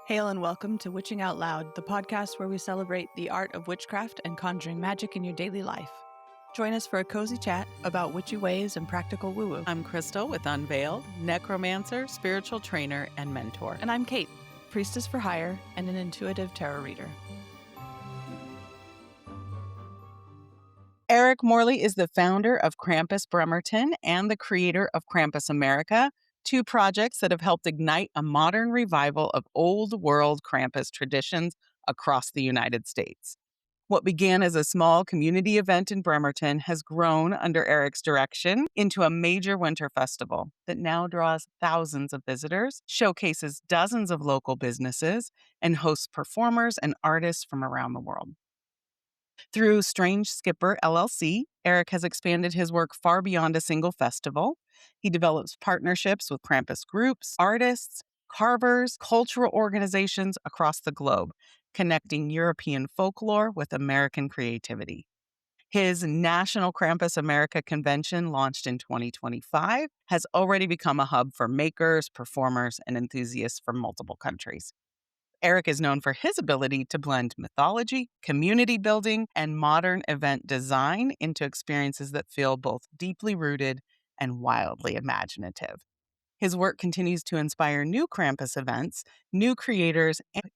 Hail and welcome to Witching Out Loud, the podcast where we celebrate the art of witchcraft and conjuring magic in your daily life. Join us for a cozy chat about witchy ways and practical woo-woo. I'm Kristal with Unveiled, necromancer, spiritual trainer, and mentor. And I'm Kate, priestess for hire and an intuitive tarot reader. Eric Morley is the founder of Krampus Bremerton and the creator of Krampus America, two projects that have helped ignite a modern revival of old world Krampus traditions across the United States. What began as a small community event in Bremerton has grown under Eric's direction into a major winter festival that now draws thousands of visitors, showcases dozens of local businesses, and hosts performers and artists from around the world. Through Strange Skipper LLC, Eric has expanded his work far beyond a single festival. He develops partnerships with Krampus groups, artists, carvers, cultural organizations across the globe, connecting European folklore with American creativity. His National Krampus America convention, launched in 2025, has already become a hub for makers, performers, and enthusiasts from multiple countries. Eric is known for his ability to blend mythology, community building, and modern event design into experiences that feel both deeply rooted and wildly imaginative. His work continues to inspire new Krampus events, new creators, and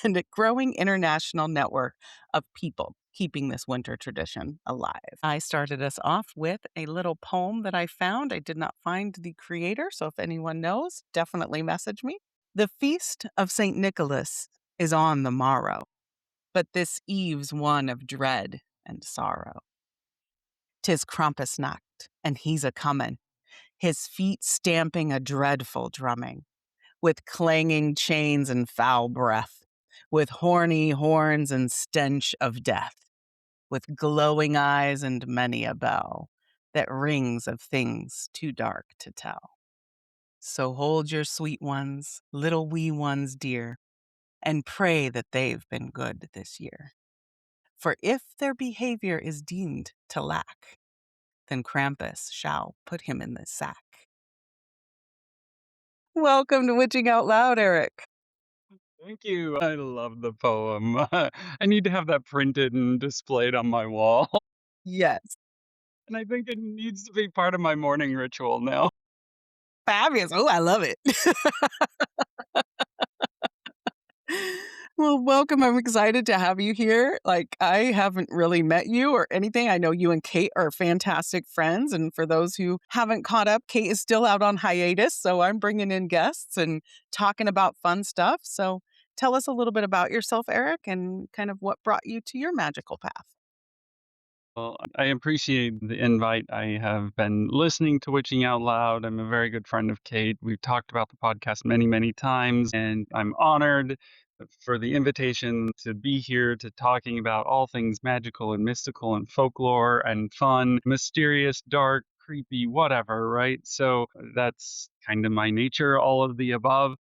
and a growing international network of people keeping this winter tradition alive. I started us off with a little poem that I found. I did not find the creator, so if anyone knows, definitely message me. The feast of St. Nicholas is on the morrow, but this eve's one of dread and sorrow. 'Tis Krampusnacht, and he's a-comin', his feet stamping a dreadful drumming, with clanging chains and foul breath, with horny horns and stench of death, with glowing eyes and many a bell that rings of things too dark to tell. So hold your sweet ones, little wee ones dear, and pray that they've been good this year. For if their behavior is deemed to lack, then Krampus shall put him in the sack. Welcome to Witching Out Loud, Eric. Thank you. I love the poem. I need to have that printed and displayed on my wall. Yes. And I think it needs to be part of my morning ritual now. Fabulous. Oh, I love it. Well, welcome. I'm excited to have you here. I haven't really met you or anything. I know you and Kate are fantastic friends. And for those who haven't caught up, Kate is still out on hiatus. So I'm bringing in guests and talking about fun stuff. So tell us a little bit about yourself, Eric, and kind of what brought you to your magical path. Well, I appreciate the invite. I have been listening to Witching Out Loud. I'm a very good friend of Kate. We've talked about the podcast many, many times, and I'm honored for the invitation to be here to talking about all things magical and mystical and folklore and fun, mysterious, dark, creepy, whatever, right? So that's kind of my nature, all of the above.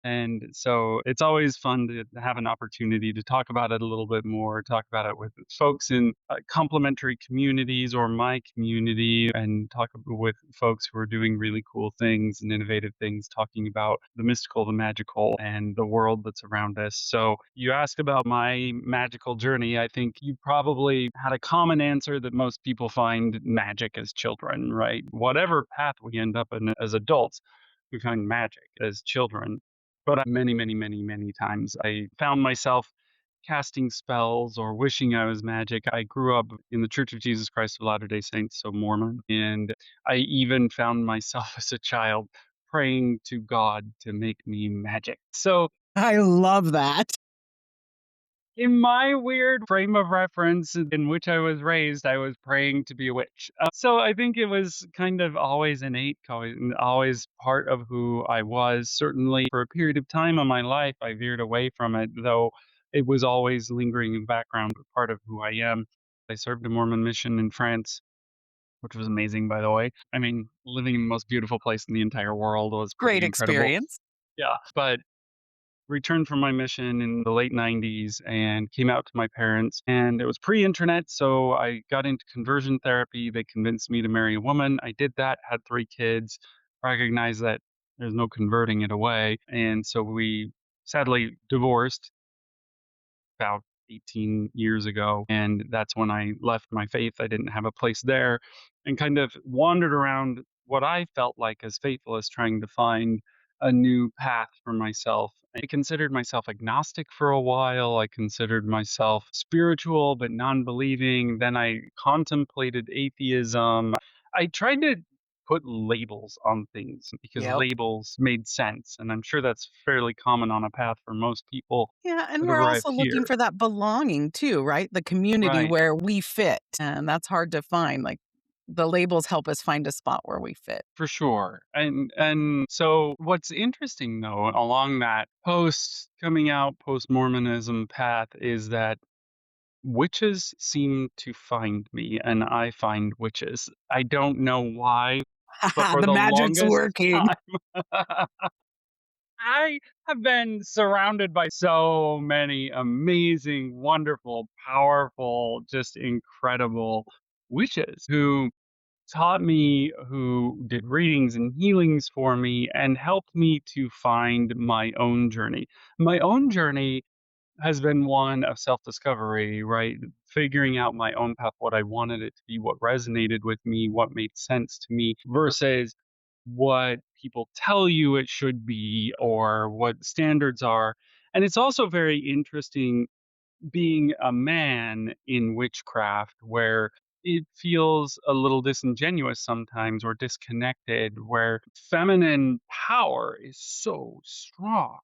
And so it's always fun to have an opportunity to talk about it a little bit more, talk about it with folks in complementary communities or my community, and talk with folks who are doing really cool things and innovative things, talking about the mystical, the magical, and the world that's around us. So you ask about my magical journey. I think you probably had a common answer that most people find magic as children, right? Whatever path we end up in as adults, we find magic as children. But many, many, many, many times I found myself casting spells or wishing I was magic. I grew up in the Church of Jesus Christ of Latter-day Saints, so Mormon, and I even found myself as a child praying to God to make me magic. So I love that. in my weird frame of reference in which I was raised, I was praying to be a witch. So I think it was kind of always innate, always part of who I was. Certainly for a period of time in my life, I veered away from it, though it was always lingering in the background, part of who I am. I served a Mormon mission in France, which was amazing, by the way. I mean, living in the most beautiful place in the entire world was pretty Great incredible. experience. Yeah, but returned from my mission in the late 90s and came out to my parents, and it was pre-internet, so I got into conversion therapy. They convinced me to marry a woman. I did that, had 3 kids, recognized that There's no converting it away. And so we sadly divorced about 18 years ago. And that's when I left my faith. I didn't have a place there and kind of wandered around what I felt like as faithless, trying to find a new path for myself. I considered myself agnostic for a while. I considered myself spiritual but non believing. Then I contemplated atheism. I tried to put labels on things because Yep. labels made sense. And I'm sure that's fairly common on a path for most people Yeah, and that we're arrive also looking here. for that belonging too, right? The community Right, where we fit, and that's hard to find. Like, the labels help us find a spot where we fit. for sure. And so what's interesting though along that post coming out post Mormonism path is that witches seem to find me and I find witches. I don't know why, but for The the magic's longest working. time I have been surrounded by so many amazing, wonderful, powerful, just incredible witches who taught me, who did readings and healings for me, and helped me to find my own journey. My own journey has been one of self discovery, right? Figuring out my own path, what I wanted it to be, what resonated with me, what made sense to me, versus what people tell you it should be or what standards are. And it's also very interesting being a man in witchcraft where it feels a little disingenuous sometimes or disconnected, where feminine power is so strong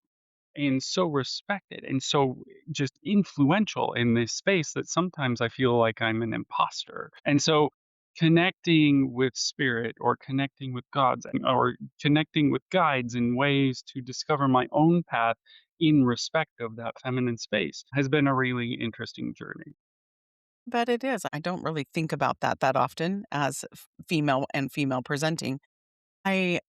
and so respected and so just influential in this space that sometimes I feel like I'm an imposter. And so connecting with spirit or connecting with gods or connecting with guides in ways to discover my own path in respect of that feminine space has been a really interesting journey. But it is. I don't really think about that often as female and female presenting. I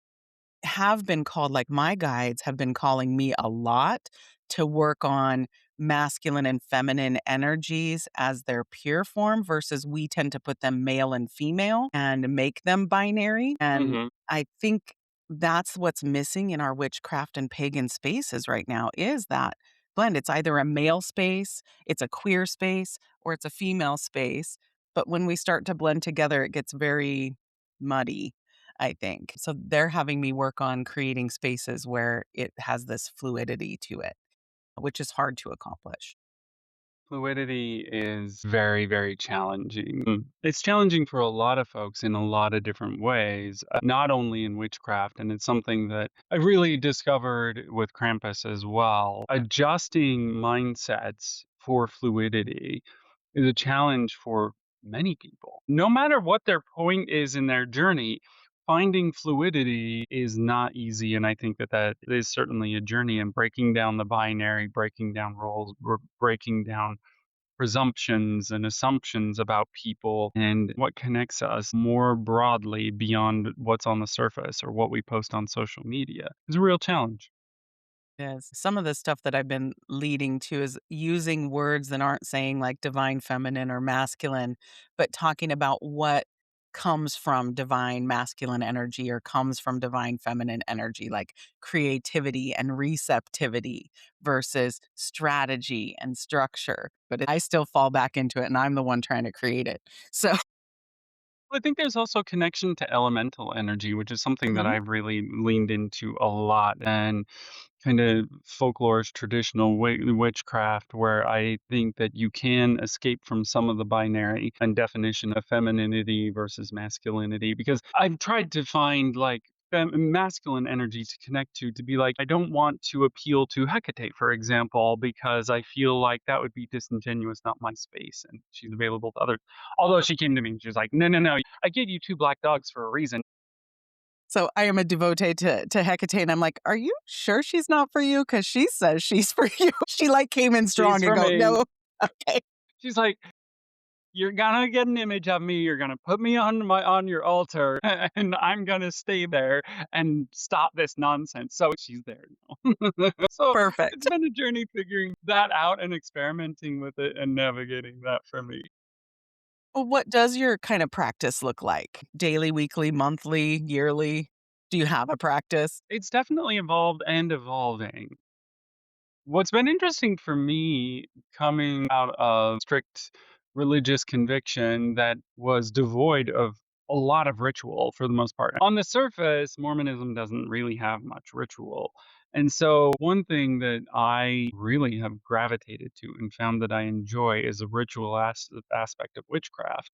have been called, like, my guides have been calling me a lot to work on masculine and feminine energies as their pure form versus we tend to put them male and female and make them binary, and Hmm. I think that's what's missing in our witchcraft and pagan spaces right now is that blend. It's either a male space, it's a queer space, or it's a female space, but when we start to blend together, it gets very muddy, I think. So they're having me work on creating spaces where it has this fluidity to it, which is hard to accomplish. Fluidity is very, very challenging. It's challenging for a lot of folks in a lot of different ways, not only in witchcraft. And it's something that I really discovered with Krampus as well. Adjusting mindsets for fluidity is a challenge for many people. No matter what their point is in their journey, finding fluidity is not easy. And I think that that is certainly a journey and breaking down the binary, breaking down roles, breaking down presumptions and assumptions about people and what connects us more broadly beyond what's on the surface or what we post on social media is a real challenge. Yes. Some of the stuff that I've been leading to is using words that aren't saying like divine feminine or masculine, but talking about what comes from divine masculine energy or comes from divine feminine energy, like creativity and receptivity versus strategy and structure. But I still fall back into it and I'm the one trying to create it. So, I think there's also connection to elemental energy, which is something that mhm, I've really leaned into a lot. And kind of folklore's traditional witchcraft, where I think that you can escape from some of the binary and definition of femininity versus masculinity. Because I've tried to find like masculine energy to connect to be like, I don't want to appeal to Hecate, for example, because I feel like that would be disingenuous, not my space. And she's available to others. Although she came to me and she was like, no, no, no, I gave you two black dogs for a reason. so I am a devotee to Hecate, and I'm like, "Are you sure she's not for you? Because she says she's for you." She, like, came in She's strong and for go, me. "No." Okay, She's like, you're gonna get an image of me. You're gonna put me on your altar, and I'm gonna stay there and stop this nonsense. So she's there now. So it's perfect. been a journey figuring that out and experimenting with it and navigating that for me. Well, what does your kind of practice look like? Daily, weekly, monthly, yearly? Do you have a practice? It's definitely evolved and evolving. What's been interesting for me coming out of strict religious conviction that was devoid of a lot of ritual for the most part. On the surface, Mormonism doesn't really have much ritual. And so, one thing that I really have gravitated to and found that I enjoy is a ritual aspect of witchcraft.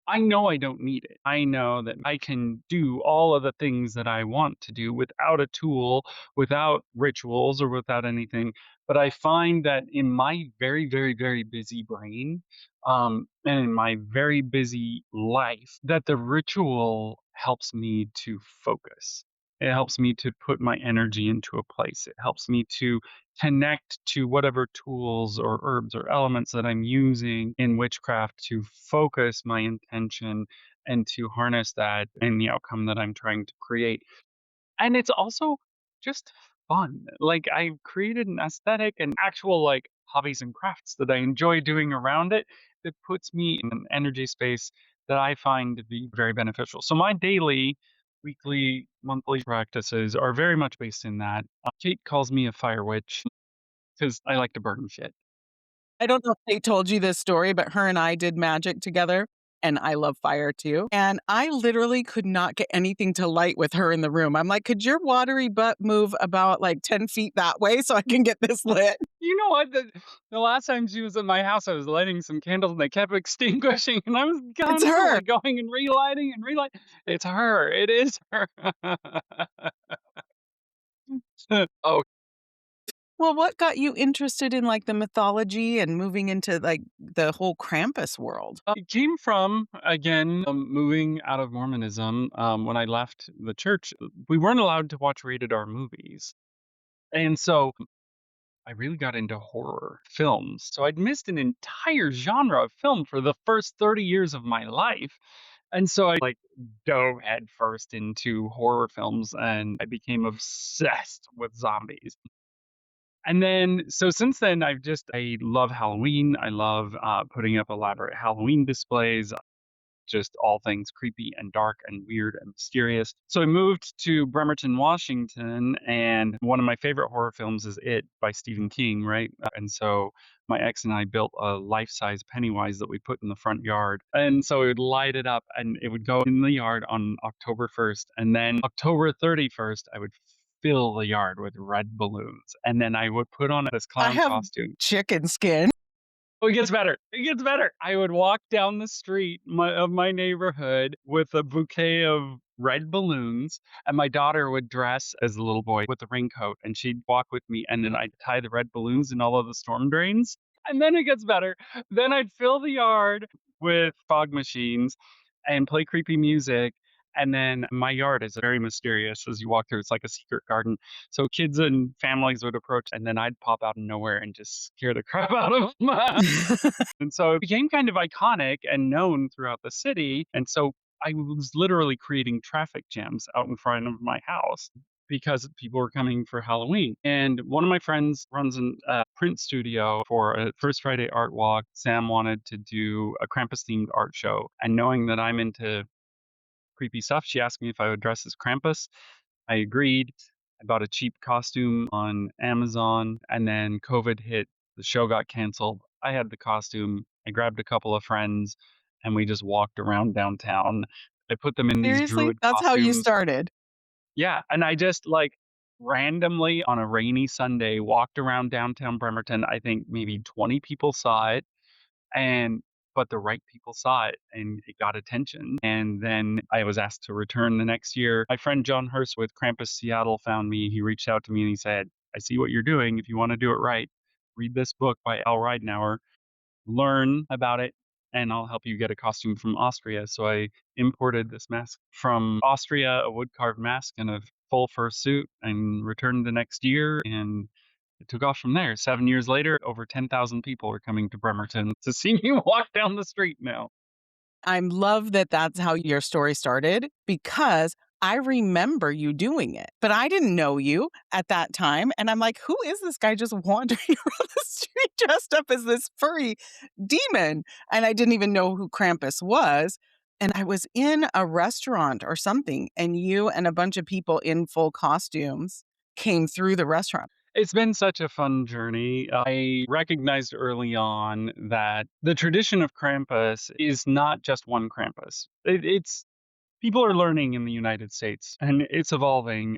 I know I don't need it. I know that I can do all of the things that I want to do without a tool, without rituals, or without anything. But I find that in my very, very, very busy brain, and in my very busy life, that the ritual helps me to focus. It helps me to put my energy into a place. It helps me to connect to whatever tools or herbs or elements that I'm using in witchcraft to focus my intention and to harness that in the outcome that I'm trying to create. And it's also just fun. Like I've created an aesthetic and actual like hobbies and crafts that I enjoy doing around it that puts me in an energy space that I find to be very beneficial. So my daily, weekly, monthly practices are very much based in that. Kate calls me a fire witch because I like to burn shit. I don't know if they told you this story, but her and I did magic together, and I love fire too. And I literally could not get anything to light with her in the room. I'm like, could your watery butt move about like 10 feet that way so I can get this lit? You know what? The last time she was at my house, I was lighting some candles and they kept extinguishing, and I was It's her. constantly going and relighting and relight. It's her. It is her. Oh, Well, what got you interested in like the mythology and moving into like the whole Krampus world? it came from, again, moving out of Mormonism. When I left the church, we weren't allowed to watch rated R movies. And so I really got into horror films. So I'd missed an entire genre of film for the first 30 years of my life. And so I like dove headfirst into horror films and I became obsessed with zombies. And then, so since then, I love Halloween. I love putting up elaborate Halloween displays, just all things creepy and dark and weird and mysterious. So I moved to Bremerton, Washington, and one of my favorite horror films is It by Stephen King, right? And so my ex and I built a life-size Pennywise that we put in the front yard. And so we would light it up and it would go in the yard on October 1st. And then October 31st, I would fill the yard with red balloons. And then I would put on this I clown have costume. chicken skin. Oh, it gets better. It gets better. I would walk down the street of my neighborhood with a bouquet of red balloons, and my daughter would dress as a little boy with a raincoat, and she'd walk with me, and then I'd tie the red balloons in all of the storm drains. And then it gets better. Then I'd fill the yard with fog machines and play creepy music. And then my yard is very mysterious as you walk through. It's like a secret garden. So kids and families would approach, and then I'd pop out of nowhere and just scare the crap out of them. And so it became kind of iconic and known throughout the city. And so I was literally creating traffic jams out in front of my house because people were coming for Halloween. And one of my friends runs a print studio for a First Friday art walk. Sam wanted to do a Krampus themed art show. And knowing that I'm into creepy stuff, she asked me if I would dress as Krampus. I agreed. I bought a cheap costume on Amazon, and then COVID hit. The show got canceled. I had the costume. I grabbed a couple of friends, and we just walked around downtown. I put them in these Seriously? druid That's how you costumes. started. Yeah, and I just like randomly on a rainy Sunday walked around downtown Bremerton. I think maybe 20 people saw it and but the right people saw it and it got attention. And then I was asked to return the next year. My friend John Hurst with Krampus Seattle found me. He reached out to me and he said, I see what you're doing. If you want to do it right, read this book by Al Ridenour, learn about it, and I'll help you get a costume from Austria. So I imported this mask from Austria, a wood carved mask and a full fur suit, and returned the next year. And it took off from there. 7 years later, over 10,000 people are coming to Bremerton to see me walk down the street now. I love that that's how your story started because I remember you doing it, but I didn't know you at that time. And I'm like, who is this guy just wandering around the street dressed up as this furry demon? And I didn't even know who Krampus was. And I was in a restaurant or something, and you and a bunch of people in full costumes came through the restaurant. It's been such a fun journey. I recognized early on that the tradition of Krampus is not just one Krampus. It's people are learning in the United States and it's evolving.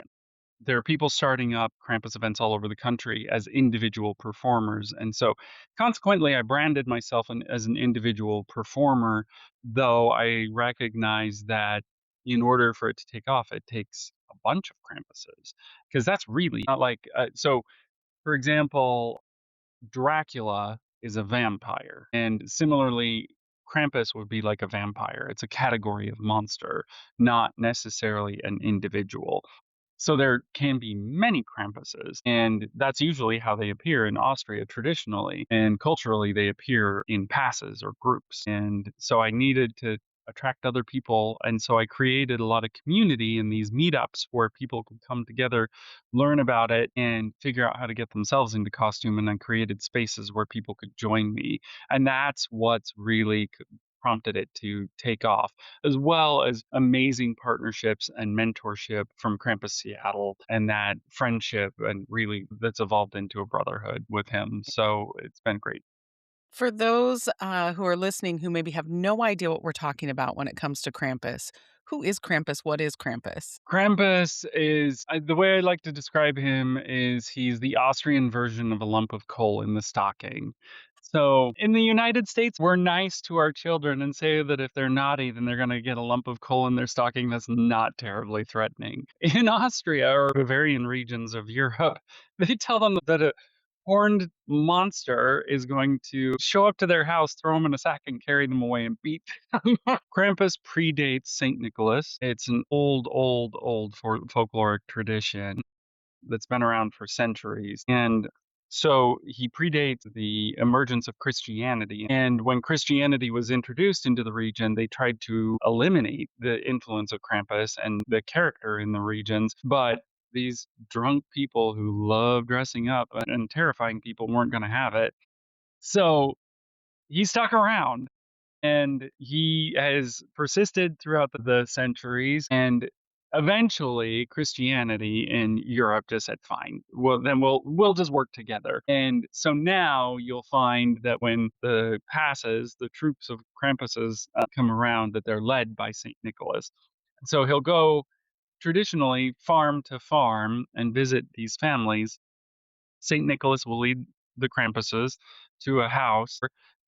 There are people starting up Krampus events all over the country as individual performers. And so, consequently, I branded myself as an individual performer, though I recognize that in order for it to take off, it takes a bunch of Krampuses. Because that's really not like, for example, Dracula is a vampire. And similarly, Krampus would be like a vampire. It's a category of monster, not necessarily an individual. So there can be many Krampuses, and that's usually how they appear in Austria traditionally. And culturally, they appear in passes or groups. And so I needed to attract other people. And so I created a lot of community in these meetups where people could come together, learn about it, and figure out how to get themselves into costume. And then created spaces where people could join me. And that's what's really prompted it to take off, as well as amazing partnerships and mentorship from Krampus Seattle, and that friendship, and really that's evolved into a brotherhood with him. So it's been great. For those who are listening who maybe have no idea what we're talking about when it comes to Krampus, who is Krampus? What is Krampus? Krampus is the way I like to describe him is he's the Austrian version of a lump of coal in the stocking. So in the United States, we're nice to our children and say that if they're naughty, then they're going to get a lump of coal in their stocking that's not terribly threatening. In Austria or Bavarian regions of Europe, they tell them that a horned monster is going to show up to their house, throw them in a sack, and carry them away and beat them. Krampus predates St. Nicholas. It's an old folkloric tradition that's been around for centuries. And so he predates the emergence of Christianity. And when Christianity was introduced into the region, they tried to eliminate the influence of Krampus and the character in the regions. But these drunk people who love dressing up and terrifying people weren't going to have it. So he stuck around and he has persisted throughout the centuries, and eventually Christianity in Europe just said fine, well then we'll just work together. And so now you'll find that when the passes, the troops of Krampuses come around, that they're led by St. Nicholas. And so he'll go traditionally farm to farm and visit these families. St. Nicholas will lead the Krampuses to a house.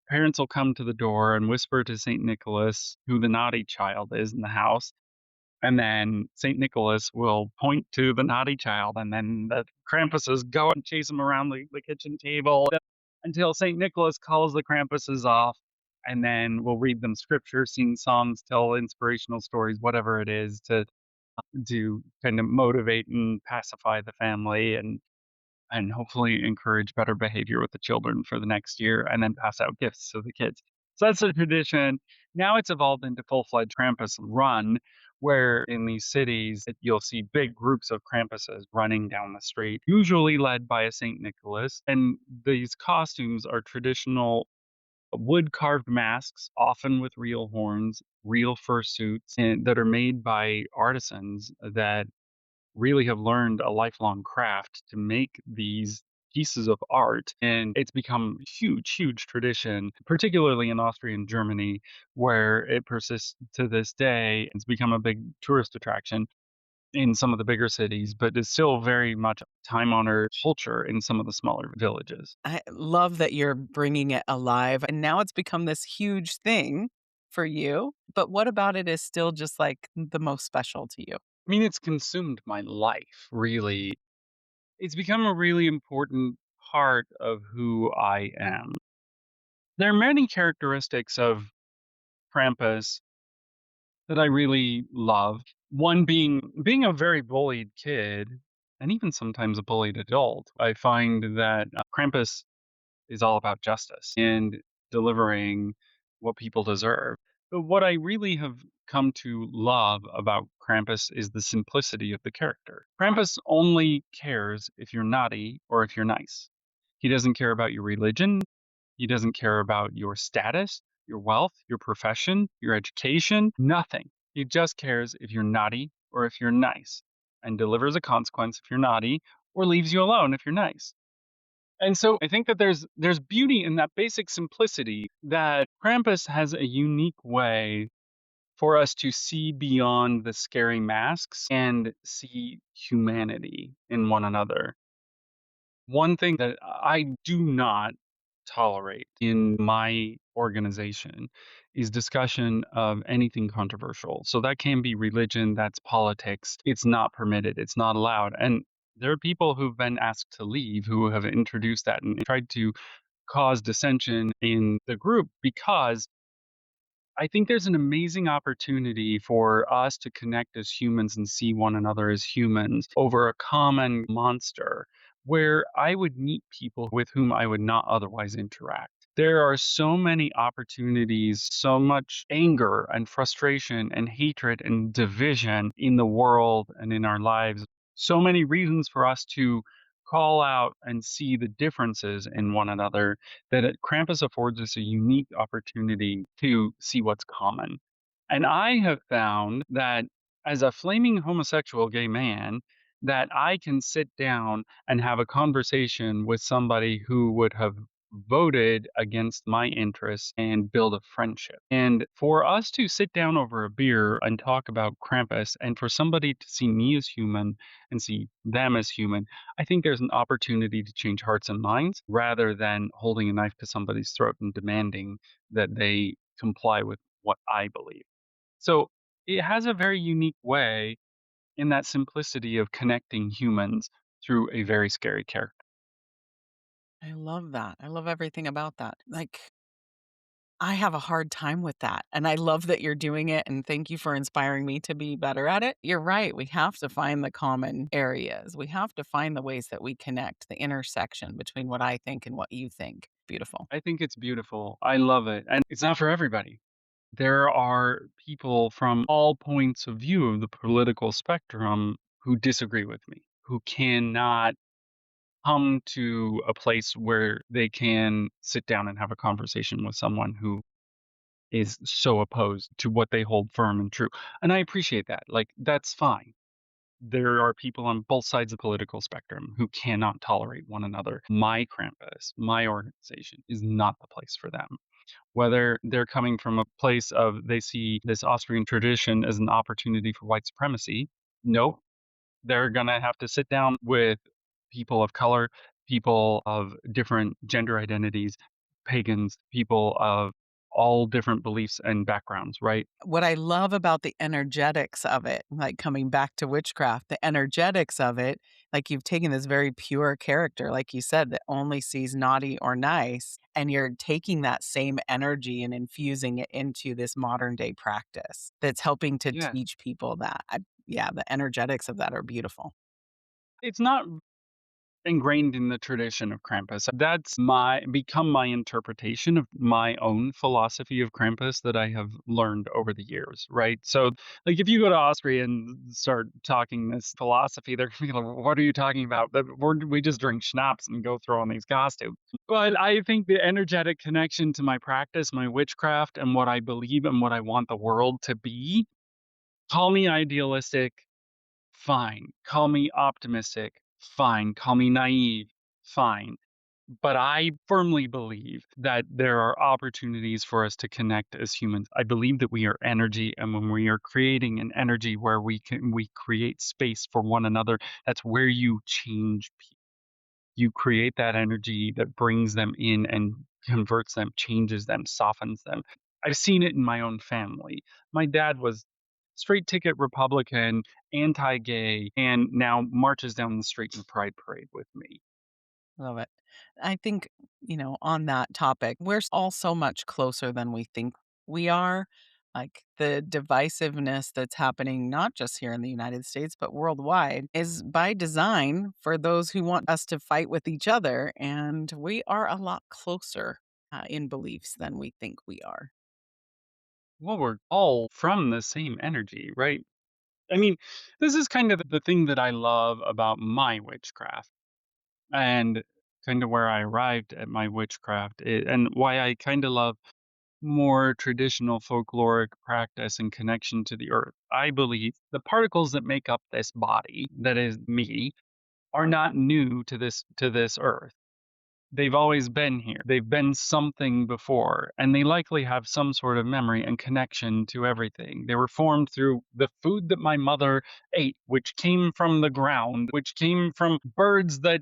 Parents will come to the door and whisper to St. Nicholas who the naughty child is in the house. And then St. Nicholas will point to the naughty child, and then the Krampuses go and chase him around the kitchen table until St. Nicholas calls the Krampuses off. And then we'll read them scripture, sing songs, tell inspirational stories, whatever it is, to kind of motivate and pacify the family, and hopefully encourage better behavior with the children for the next year, and then pass out gifts to the kids. So that's the tradition. Now it's evolved into full-fledged Krampus run, where in these cities you'll see big groups of Krampuses running down the street, usually led by a St. Nicholas. And these costumes are traditional wood carved masks, often with real horns, real fursuits, and that are made by artisans that really have learned a lifelong craft to make these pieces of art. And it's become huge tradition, particularly in Austria and Germany, where it persists to this day. It's become a big tourist attraction in some of the bigger cities, but it's still very much time honored culture in some of the smaller villages. I love that you're bringing it alive, and now it's become this huge thing for you. But what about it is still just like the most special to you? I mean, it's consumed my life, really. It's become a really important part of who I am. There are many characteristics of Krampus that I really love. One being a very bullied kid, and even sometimes a bullied adult. I find that Krampus is all about justice and delivering what people deserve. But what I really have come to love about Krampus is the simplicity of the character. Krampus only cares if you're naughty or if you're nice. He doesn't care about your religion. He doesn't care about your status. your wealth, your profession, your education, nothing. He just cares if you're naughty or if you're nice, and delivers a consequence if you're naughty, or leaves you alone if you're nice. And so I think that there's beauty in that basic simplicity, that Krampus has a unique way for us to see beyond the scary masks and see humanity in one another. One thing that I do not tolerate in my organization is discussion of anything controversial. So that can be religion, that's politics. It's not permitted, it's not allowed. And there are people who've been asked to leave who have introduced that and tried to cause dissension in the group, because I think there's an amazing opportunity for us to connect as humans and see one another as humans over a common monster, where I would meet people with whom I would not otherwise interact. There are so many opportunities, so much anger and frustration and hatred and division in the world and in our lives. So many reasons for us to call out and see the differences in one another, that Krampus affords us a unique opportunity to see what's common. And I have found that as a flaming homosexual gay man, that I can sit down and have a conversation with somebody who would have voted against my interests and build a friendship. And for us to sit down over a beer and talk about Krampus, and for somebody to see me as human and see them as human, I think there's an opportunity to change hearts and minds rather than holding a knife to somebody's throat and demanding that they comply with what I believe. So it has a very unique way in that simplicity of connecting humans through a very scary character. I love that. I love everything about that. Like, I have a hard time with that, and I love that you're doing it, and thank you for inspiring me to be better at it. You're right, we have to find the common areas. We have to find the ways that we connect, the intersection between what I think and what you think. Beautiful. I think it's beautiful. I love it. And it's not for everybody. There are people from all points of view of the political spectrum who disagree with me, who cannot come to a place where they can sit down and have a conversation with someone who is so opposed to what they hold firm and true. And I appreciate that. Like, that's fine. There are people on both sides of the political spectrum who cannot tolerate one another. My Krampus, my organization, is not the place for them. Whether they're coming from a place of they see this Austrian tradition as an opportunity for white supremacy, nope, they're going to have to sit down with people of color, people of different gender identities, pagans, people of all different beliefs and backgrounds, right? What I love about the energetics of it, like coming back to witchcraft, the energetics of it, like you've taken this very pure character, like you said, that only sees naughty or nice, and you're taking that same energy and infusing it into this modern day practice that's helping to Yeah. teach people that. Yeah, the energetics of that are beautiful. It's not ingrained in the tradition of Krampus. That's my interpretation of my own philosophy of Krampus that I have learned over the years, right? So, like, if you go to Austria and start talking this philosophy, they're gonna be like, "What are you talking about? We just drink schnapps and go throw on these costumes." But I think the energetic connection to my practice, my witchcraft, and what I believe and what I want the world to be. Call me idealistic, fine. Call me optimistic, fine. Call me naive, fine. But I firmly believe that there are opportunities for us to connect as humans. I believe that we are energy, and when we are creating an energy where we create space for one another, that's where you change people. You create that energy that brings them in and converts them, changes them, softens them. I've seen it in my own family. My dad was straight ticket Republican, anti gay, and now marches down the street in Pride Parade with me. Love it. I think, on that topic, we're all so much closer than we think we are. Like the divisiveness that's happening, not just here in the United States, but worldwide, is by design for those who want us to fight with each other. And we are a lot closer in beliefs than we think we are. Well, we're all from the same energy, right? I mean, this is kind of the thing that I love about my witchcraft, and kind of where I arrived at my witchcraft, and why I kind of love more traditional folkloric practice and connection to the earth, I believe the particles that make up this body, that is me, are not new to this earth. They've always been here. They've been something before, and they likely have some sort of memory and connection to everything. They were formed through the food that my mother ate, which came from the ground, which came from birds that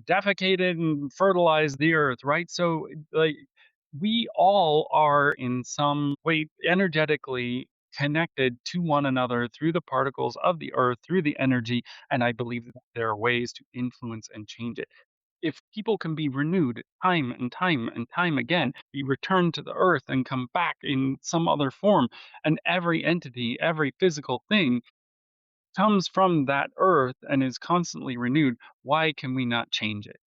defecated and fertilized the earth, right? So, like, we all are in some way energetically connected to one another through the particles of the earth, through the energy, and I believe that there are ways to influence and change it. If people can be renewed time and time and time again, be returned to the earth and come back in some other form, and every entity, every physical thing comes from that earth and is constantly renewed, why can we not change it?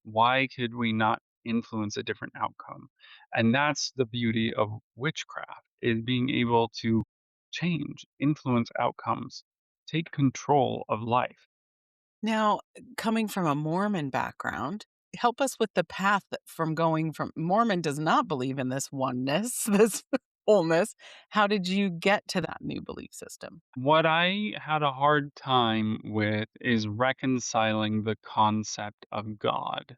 Why could we not influence a different outcome? And that's the beauty of witchcraft, is being able to change, influence outcomes, take control of life. Now, coming from a Mormon background, help us with the path from going from Mormon does not believe in this oneness, this wholeness. How did you get to that new belief system? What I had a hard time with is reconciling the concept of God,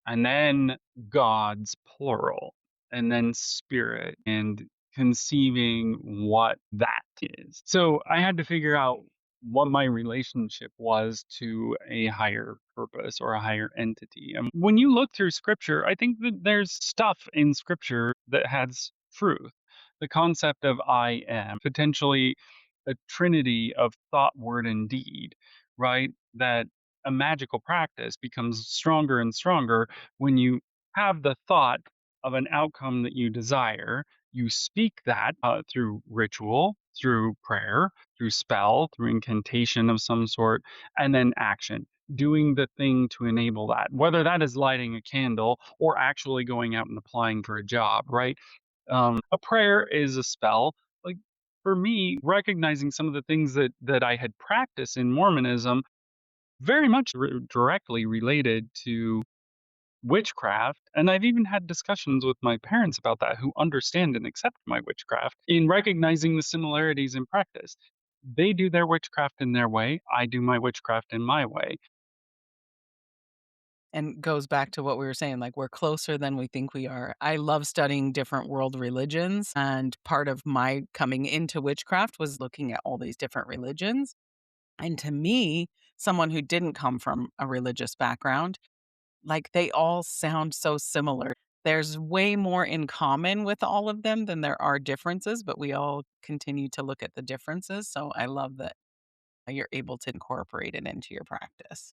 and then gods plural, and then spirit, and conceiving what that is. So I had to figure out what my relationship was to a higher purpose or a higher entity. And when you look through scripture, I think that there's stuff in scripture that has truth. The concept of I am, potentially a trinity of thought, word, and deed, right? That a magical practice becomes stronger and stronger when you have the thought of an outcome that you desire. You speak that through ritual, through prayer, through spell, through incantation of some sort, and then action. Doing the thing to enable that, whether that is lighting a candle or actually going out and applying for a job, right? A prayer is a spell. Like for me, recognizing some of the things that I had practiced in Mormonism very much directly related to witchcraft, and I've even had discussions with my parents about that who understand and accept my witchcraft in recognizing the similarities in practice. They do their witchcraft in their way, I do my witchcraft in my way. And goes back to what we were saying, like we're closer than we think we are. I love studying different world religions. And part of my coming into witchcraft was looking at all these different religions. And to me, someone who didn't come from a religious background, like they all sound so similar. There's way more in common with all of them than there are differences, but we all continue to look at the differences. So I love that you're able to incorporate it into your practice.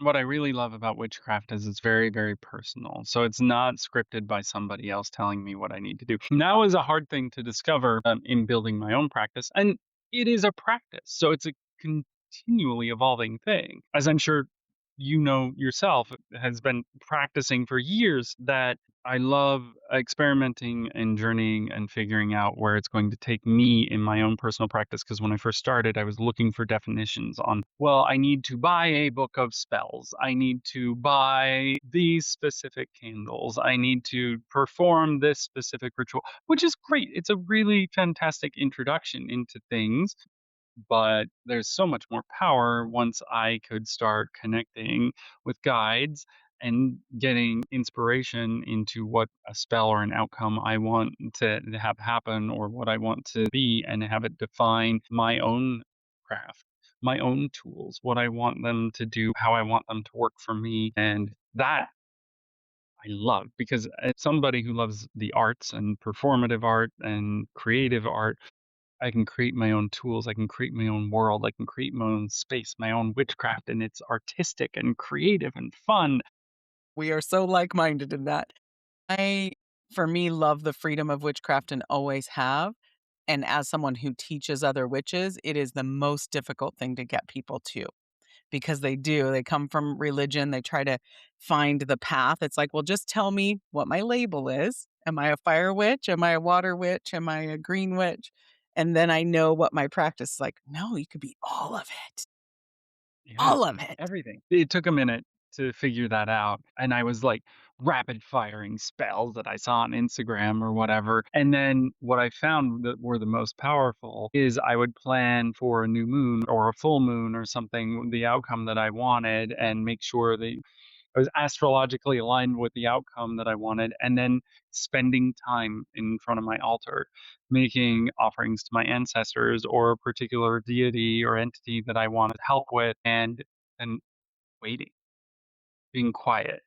What I really love about witchcraft is it's very, very personal. So it's not scripted by somebody else telling me what I need to do. Now is a hard thing to discover in building my own practice. And it is a practice. So it's a continually evolving thing. As I'm sure you know yourself, has been practicing for years, that I love experimenting and journeying and figuring out where it's going to take me in my own personal practice. Because when I first started, I was looking for definitions on, well, I need to buy a book of spells. I need to buy these specific candles. I need to perform this specific ritual, which is great. It's a really fantastic introduction into things, but there's so much more power once I could start connecting with guides and getting inspiration into what a spell or an outcome I want to have happen, or what I want to be, and have it define my own craft, my own tools, what I want them to do, how I want them to work for me. And that I love, because as somebody who loves the arts and performative art and creative art, I can create my own tools. I can create my own world. I can create my own space, my own witchcraft, and it's artistic and creative and fun. We are so like minded in that. I, for me, love the freedom of witchcraft and always have. And as someone who teaches other witches, it is the most difficult thing to get people to because they do. They come from religion. They try to find the path. It's like, well, just tell me what my label is. Am I a fire witch? Am I a water witch? Am I a green witch? And then I know what my practice is like. No, you could be all of it. Yeah, All of it. everything. It took a minute to figure that out. And I was like, rapid firing spells that I saw on Instagram or whatever. And then what I found that were the most powerful is I would plan for a new moon or a full moon or something, the outcome that I wanted, and make sure that I was astrologically aligned with the outcome that I wanted, and then spending time in front of my altar, making offerings to my ancestors or a particular deity or entity that I wanted help with, and then waiting, being quiet,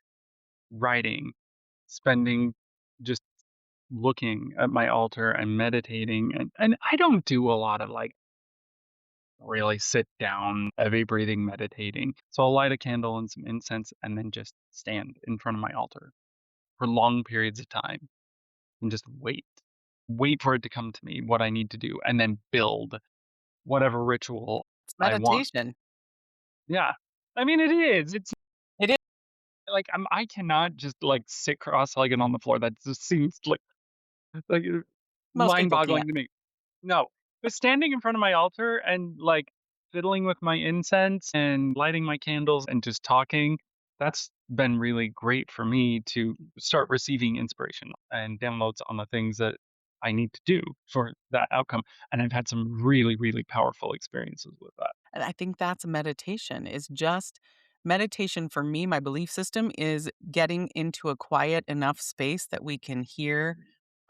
writing, spending just looking at my altar and meditating. And I don't do a lot of like really sit down, heavy breathing, meditating. So I'll light a candle and some incense and then just stand in front of my altar for long periods of time and just wait. Wait for it to come to me, what I need to do, and then build whatever ritual It's I want. meditation. Yeah. I mean, it is. It's It is. like I cannot just like sit cross-legged on the floor. That just seems like Most people mind-boggling can't. to me. No, but standing in front of my altar and like fiddling with my incense and lighting my candles and just talking, that's been really great for me to start receiving inspiration and downloads on the things that I need to do for that outcome. And I've had some really, really powerful experiences with that. And I think that's meditation, is just meditation for me, my belief system is getting into a quiet enough space that we can hear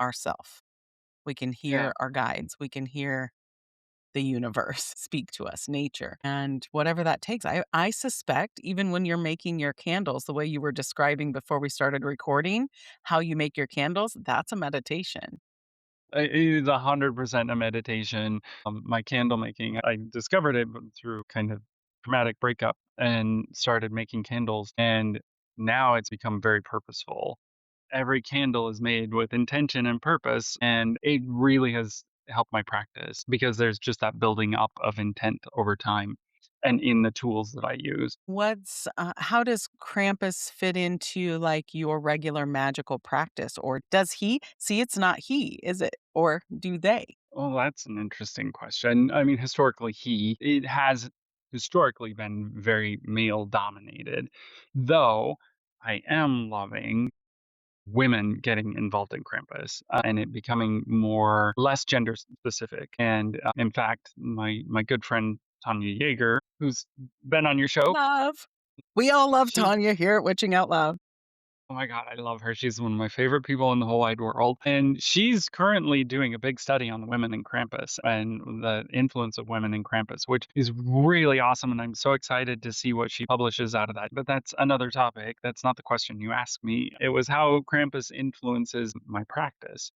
ourself. We can Yeah. hear our guides. We can hear the universe speak to us, nature, and whatever that takes. I suspect even when you're making your candles, the way you were describing before we started recording, how you make your candles, that's a meditation. It is 100% a meditation. My candle making, I discovered it through kind of traumatic breakup and started making candles. And now it's become very purposeful. Every candle is made with intention and purpose. And it really has helped my practice because there's just that building up of intent over time and in the tools that I use. How does Krampus fit into like your regular magical practice? Or does he see it's not he, is it? Or do they? Oh, that's an interesting question. I mean, historically, it has historically been very male dominated, though I am loving women getting involved in Krampus and it becoming less gender specific. And in fact, my good friend Tanya Yeager, who's been on your show, Love. We all love she Tanya here at Witching Out Loud. Oh my god, I love her. She's one of my favorite people in the whole wide world. And she's currently doing a big study on the women in Krampus and the influence of women in Krampus, which is really awesome. And I'm so excited to see what she publishes out of that. But that's another topic. That's not the question you asked me. It was how Krampus influences my practice.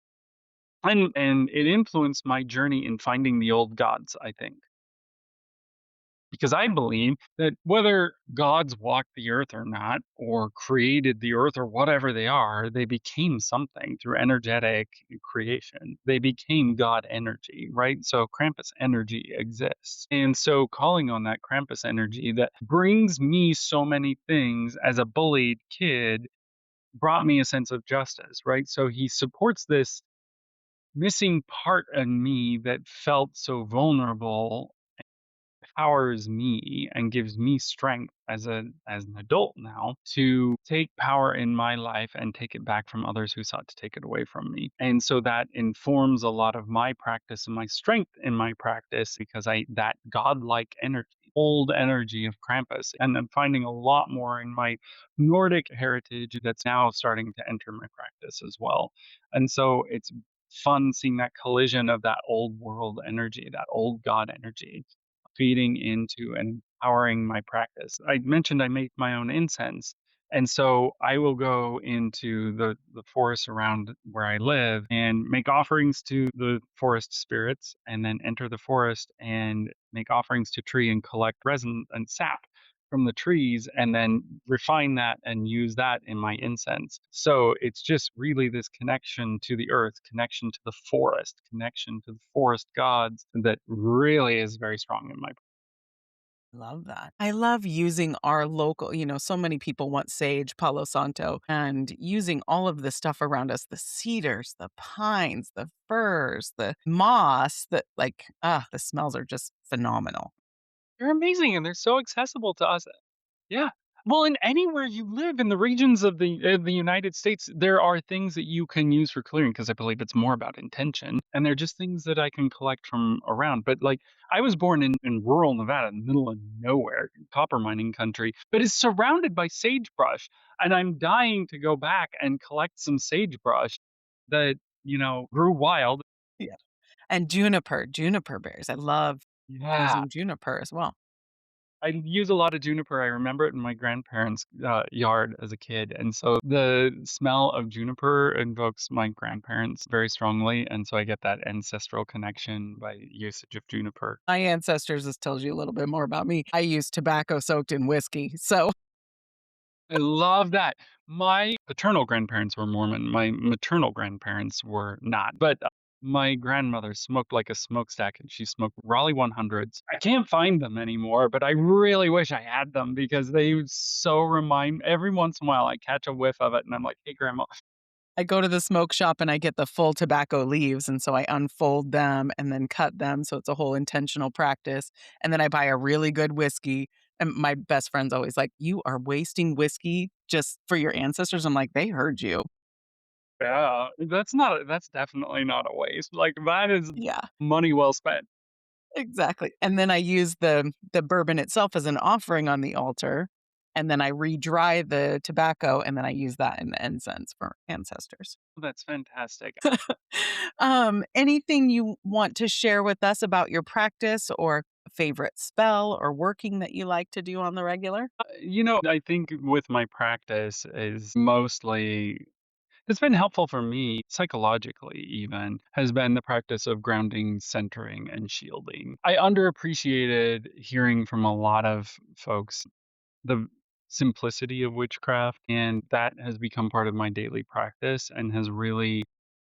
And it influenced my journey in finding the old gods, I think. Because I believe that whether gods walked the earth or not, or created the earth or whatever they are, they became something through energetic creation. They became God energy, right? So Krampus energy exists. And so calling on that Krampus energy that brings me so many things as a bullied kid brought me a sense of justice, right? So he supports this missing part in me that felt so vulnerable, empowers me and gives me strength as an adult now to take power in my life and take it back from others who sought to take it away from me. And so that informs a lot of my practice and my strength in my practice because I that godlike energy, old energy of Krampus. And I'm finding a lot more in my Nordic heritage that's now starting to enter my practice as well. And so it's fun seeing that collision of that old world energy, that old god energy feeding into and empowering my practice. I mentioned I make my own incense. And so I will go into the forest around where I live and make offerings to the forest spirits, and then enter the forest and make offerings to tree and collect resin and sap from the trees, and then refine that and use that in my incense. So it's just really this connection to the earth, connection to the forest, connection to the forest gods that really is very strong in my. Love that. I love using our local, so many people want sage, Palo Santo, and using all of the stuff around us, the cedars, the pines, the firs, the moss, the smells are just phenomenal. They're amazing and they're so accessible to us. Yeah. Well, in anywhere you live in the regions of the United States, there are things that you can use for clearing because I believe it's more about intention, and they're just things that I can collect from around. But like, I was born in rural Nevada, in the middle of nowhere, copper mining country, but it's surrounded by sagebrush, and I'm dying to go back and collect some sagebrush that grew wild. Yeah. And juniper berries. I love Yeah. using juniper as well. I use a lot of juniper. I remember it in my grandparents' yard as a kid, and so the smell of juniper invokes my grandparents very strongly, and so I get that ancestral connection by usage of juniper. My ancestors, this tells you a little bit more about me. I use tobacco soaked in whiskey. So I love that. My paternal grandparents were Mormon. My maternal grandparents were not, but my grandmother smoked like a smokestack, and she smoked Raleigh 100s. I can't find them anymore, but I really wish I had them because they so remind. Every once in a while, I catch a whiff of it, and I'm like, "Hey, Grandma." I go to the smoke shop and I get the full tobacco leaves. And so I unfold them and then cut them. So it's a whole intentional practice. And then I buy a really good whiskey. And my best friend's always like, "You are wasting whiskey just for your ancestors." I'm like, "They heard you." Yeah, that's definitely not a waste. Like, that is Yeah, money well spent. exactly. And then I use the bourbon itself as an offering on the altar. And then I re-dry the tobacco and then I use that in the incense for ancestors. That's fantastic. Anything you want to share with us about your practice or favorite spell or working that you like to do on the regular? I think with my practice is mostly it's been helpful for me psychologically even, has been the practice of grounding, centering, and shielding. I underappreciated hearing from a lot of folks the simplicity of witchcraft, and that has become part of my daily practice and has really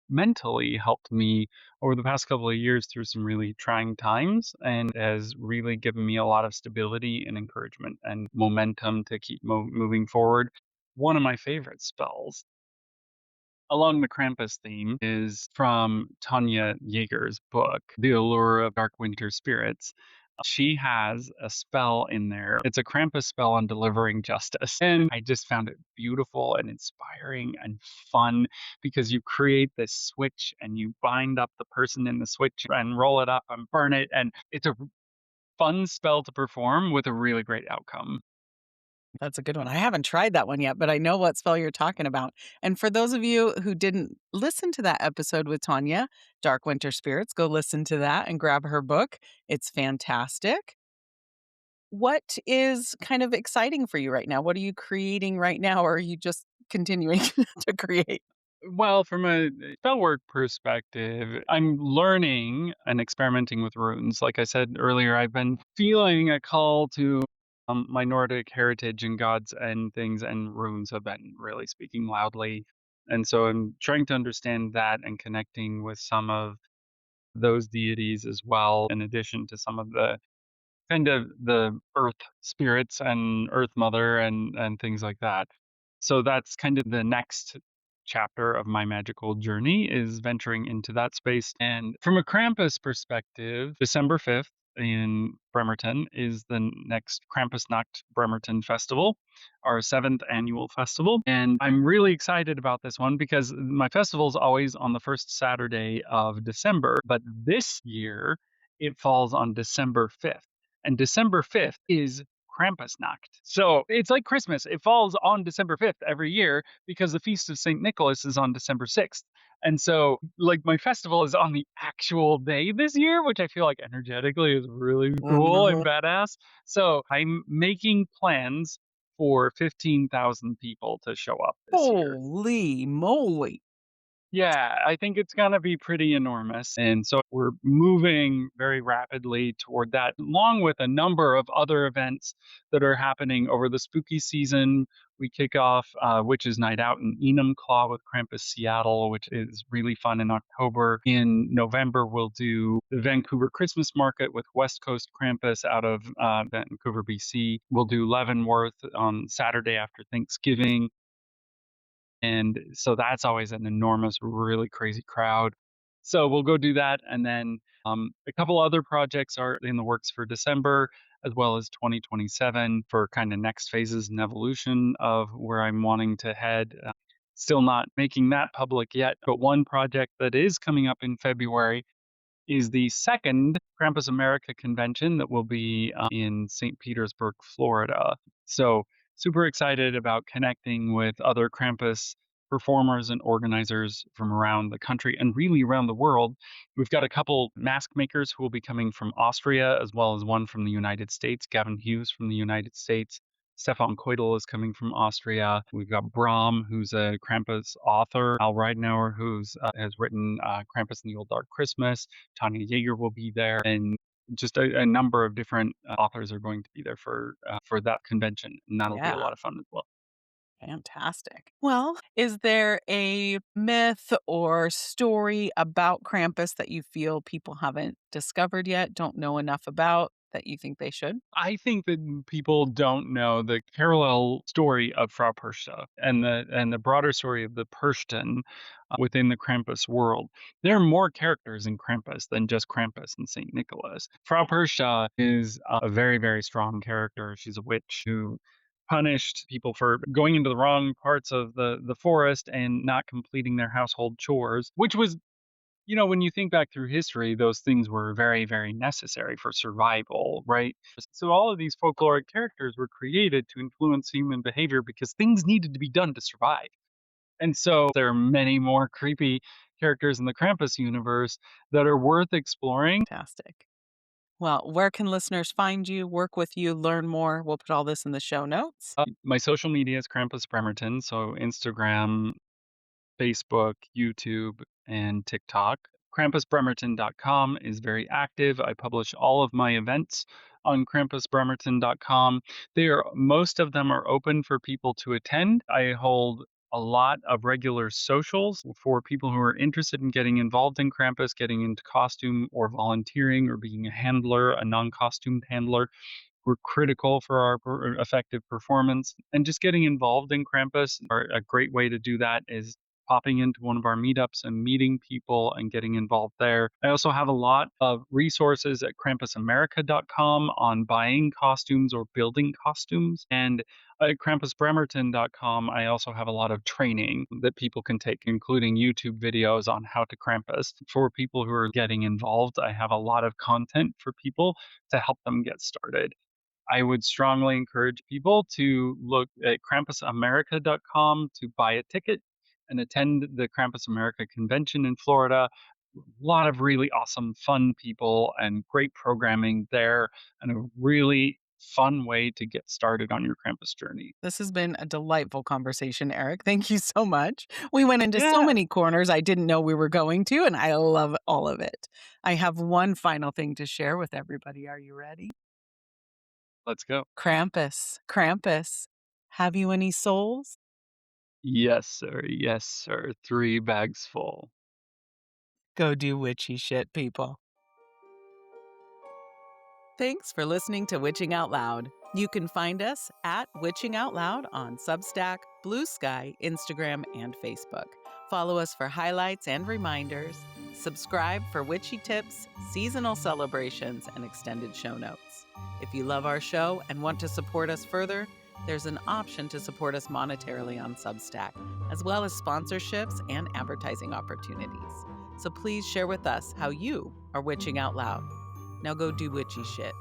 mentally helped me over the past couple of years through some really trying times and has really given me a lot of stability and encouragement and momentum to keep moving forward. One of my favorite spells along the Krampus theme is from Tanya Yeager's book, The Allure of Dark Winter Spirits. She has a spell in there. It's a Krampus spell on delivering justice. And I just found it beautiful and inspiring and fun because you create this switch and you bind up the person in the switch and roll it up and burn it. And it's a fun spell to perform with a really great outcome. That's a good one. I haven't tried that one yet, but I know what spell you're talking about. And for those of you who didn't listen to that episode with Tanya, Dark Winter Spirits, go listen to that and grab her book. It's fantastic. What is kind of exciting for you right now? What are you creating right now, or are you just continuing to create? Well, from a spell work perspective, I'm learning and experimenting with runes. Like I said earlier, I've been feeling a call to my Nordic heritage and gods and things, and runes have been really speaking loudly. And so I'm trying to understand that and connecting with some of those deities as well, in addition to some of the kind of the earth spirits and earth mother and things like that. So that's kind of the next chapter of my magical journey is venturing into that space. And from a Krampus perspective, December 5th in Bremerton is the next Krampusnacht Bremerton Festival, our 7th annual festival. And I'm really excited about this one because my festival is always on the first Saturday of December, but this year it falls on December 5th. And December 5th is Krampusnacht. So it's like Christmas. It falls on December 5th every year because the Feast of St. Nicholas is on December 6th. And so, like, my festival is on the actual day this year, which I feel like energetically is really cool and Mhm. badass. So I'm making plans for 15,000 people to show up this year. Holy moly. Yeah, I think it's gonna be pretty enormous. And so we're moving very rapidly toward that, along with a number of other events that are happening over the spooky season. We kick off Witches Night Out in Enumclaw with Krampus Seattle, which is really fun in October. In November, we'll do the Vancouver Christmas Market with West Coast Krampus out of Vancouver, BC. We'll do Leavenworth on Saturday after Thanksgiving. And so that's always an enormous, really crazy crowd. So we'll go do that. And then a couple other projects are in the works for December. as well as 2027 for kind of next phases and evolution of where I'm wanting to head. Still not making that public yet, but one project that is coming up in February is the second Krampus America convention that will be in St. Petersburg, Florida. So, super excited about connecting with other Krampus performers and organizers from around the country and really around the world. We've got a couple mask makers who will be coming from Austria, as well as one from the United States, Gavin Hughes from the United States. Stefan Keudel is coming from Austria. We've got Bram, who's a Krampus author. Al Reidenauer, who's has written Krampus and the Old Dark Christmas. Tanya Yeager will be there, and just a number of different authors are going to be there for that convention, and that'll be a Yeah. lot of fun as well. Fantastic. Well, is there a myth or story about Krampus that you feel people haven't discovered yet, don't know enough about, that you think they should? I think that people don't know the parallel story of Frau Perchta and the broader story of the Perchten within the Krampus world. There are more characters in Krampus than just Krampus and Saint Nicholas. Frau Perchta is a very, very strong character. She's a witch who punished people for going into the wrong parts of the forest and not completing their household chores, which was, when you think back through history, those things were very, very necessary for survival, right? So all of these folkloric characters were created to influence human behavior because things needed to be done to survive. And so there are many more creepy characters in the Krampus universe that are worth exploring. Fantastic. Well, where can listeners find you, work with you, learn more? We'll put all this in the show notes. My social media is Krampus Bremerton, so Instagram, Facebook, YouTube, and TikTok. KrampusBremerton.com is very active. I publish all of my events on KrampusBremerton.com. Most of them are open for people to attend. I hold a lot of regular socials for people who are interested in getting involved in Krampus, getting into costume or volunteering or being a handler, a non-costumed handler. Were critical for our effective performance. And just getting involved in Krampus, a great way to do that is popping into one of our meetups and meeting people and getting involved there. I also have a lot of resources at KrampusAmerica.com on buying costumes or building costumes. And at KrampusBremerton.com, I also have a lot of training that people can take, including YouTube videos on how to Krampus. For people who are getting involved, I have a lot of content for people to help them get started. I would strongly encourage people to look at KrampusAmerica.com to buy a ticket and attend the Krampus America convention in Florida. A lot of really awesome, fun people and great programming there, and a really fun way to get started on your Krampus journey. This has been a delightful conversation, Eric. Thank you so much. We went into so Yeah, many corners I didn't know we were going to, and I love all of it. I have one final thing to share with everybody. Are you ready? let's go. Krampus, Krampus, have you any souls? Yes, sir. Yes, sir. 3 bags full. Go do witchy shit, people. Thanks for listening to Witching Out Loud. You can find us at Witching Out Loud on Substack, Blue Sky, Instagram, and Facebook. Follow us for highlights and reminders. Subscribe for witchy tips, seasonal celebrations, and extended show notes. If you love our show and want to support us further, there's an option to support us monetarily on Substack, as well as sponsorships and advertising opportunities. So please share with us how you are witching out loud. Now go do witchy shit.